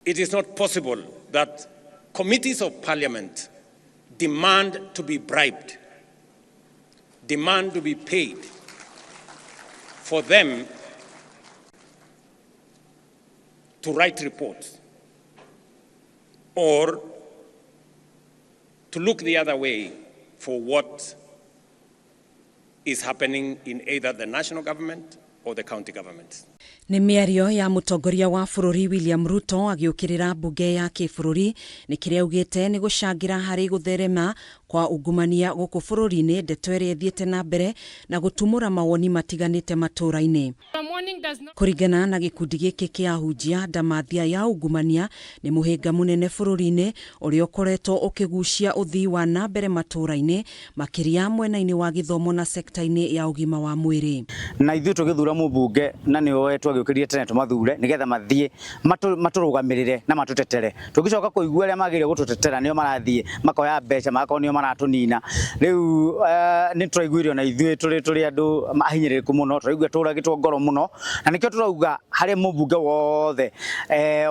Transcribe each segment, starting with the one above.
It is not possible that committees of parliament demand to be bribed, demand to be paid for them to write reports or to look the other way for what is happening in either the national government or the county governments. Nĩ mĩario ya mũtongoria wa bũrũri William Ruto agĩũkĩrĩra mbunge ya kĩbũrũri nĩ kĩrĩa augĩte nĩ gũcangĩra harĩ gũtherema kwa ungumania gũkũ bũrũri-inĩ, ndeto ĩrĩa ĩthiĩte na mbere na gũtumũra mawoni matiganĩte matũra-inĩ. Kũringana na gĩkundi gĩkĩ kĩa ahunjia, ndamathia ya ungumania nĩ mũhĩnga mũnene bũrũri-inĩ ũrĩa ũkoretwo ũkĩgucia ũthii wa na mbere matũra-inĩ, makĩria mwena-inĩ wa gĩthomo na sekta-inĩ ya ũgima wa mwĩrĩ. Na ithuĩ tũgĩthura mũmbunge na nĩwe twagĩũkĩrire tene tũmathure nĩgetha mathiĩ matũrũgamĩrĩre na matũtetere. Tũgĩcoka kũigua arĩa magĩrĩire gũtũtetera nĩo marathiĩ makoya mbeca magakorwo nĩo maratũnina. Rĩu nĩ tũraiguire na ithuĩ tũrĩ andũ mahinyĩrĩrĩku mũno, tũraigua tũragĩtwo ngoro mũno, na nĩkĩo tũrauga harĩ mũmbunge wothe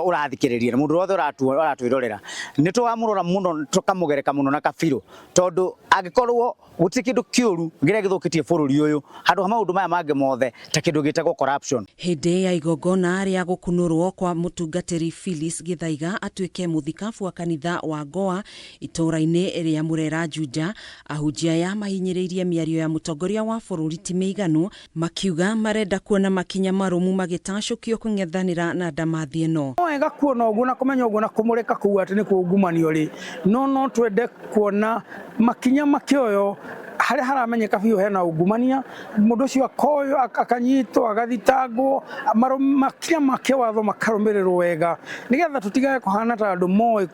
ũrathikĩrĩria, mũndũ wothe ũratwĩrorera nĩ tũkamũrora mũno, tũkamũgereka mũno na kabirũ, tondũ angĩkorwo gũtirĩ kĩndũ kĩũru gĩrĩa gĩthũkĩtie bũrũri ũyũ handũ ha maũndũ maya mangĩ mothe ta kĩndũ gĩtagwo corruption. Hĩndĩ ya igongona rĩa gũkunũrwo kwa mũtungatĩri Phyllis Gĩthaiga atuĩke mũthikabu wa kanitha wa Goa itũra-inĩ rĩa Murera Juja, ahunjia aya mahinyĩrĩirie mĩario ya mũtongoria wa bũrũri ti mĩiganu, makiuga marenda kuona makinya marũmu magĩtacũkio kũng'ethanĩra na ndamathi ĩno. Wega kuona ũguo na kũmenya ũguo na kũmũreka kũu atĩ nĩ kũngumanio rĩ, no twende kuona makinya makĩoyo harĩa haramenyeka biũ hena ungumania, mũndũ ũcio akoyo akanyitwo agathitangwo, makinya make watho makarũmĩrĩrwo wega nĩgetha tũtigage kũhana ta andũ moĩ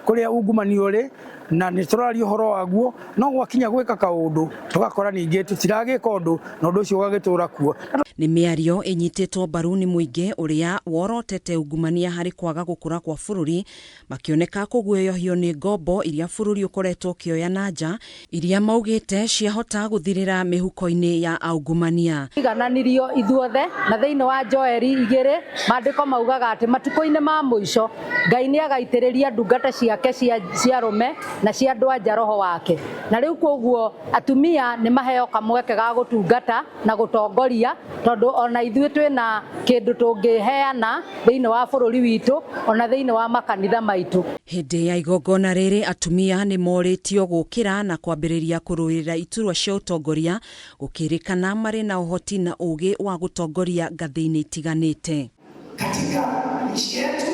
kũrĩa ungumania ũrĩ, na nĩ tũraria ũhoro waguo, no gwakinya gwĩka kaũndũ tũgakora ningĩ tũtiragĩka ũndũ na ũndũ ũcio ũgagĩtũra kuo. Nĩ mĩario ĩnyitĩtwo mbaru nĩ mũingĩ ũrĩa worotete ungumania harĩ kwaga gũkũra kwa bũrũri, makĩoneka kũguoyohio nĩ ngombo iria bũrũri ũkoretwo ũkĩoya na nja, iria maugĩte ciahota gũthirĩra mĩhuko-inĩ ya aungumania. Igananirio ithuothe na thĩinĩ wa Joeli 2 maandĩko maugaga atĩ matukũ-inĩ ma mũico Ngai nĩ agaitĩrĩria ndungata ciake cia rũme na cia andũ anja roho wake, na rĩu koguo atumia nĩ maheo kamweke ga gũtungata na gũtongoria, tondũ ona ithuĩ twĩna kĩndũ tũngĩheana thĩinĩ wa bũrũri witũ ona thĩinĩ wa makanitha maitũ. Hĩndĩ ya igongona rĩrĩ atumia nĩ morĩtio gũkĩra na kwambĩrĩria kũrũĩrĩra iturwa cia ũtongoria, gũkĩrĩkana marĩ na ũhoti na ũũgĩ wa gũtongoria ngathĩ-inĩ itiganĩte. Katika nchi yetu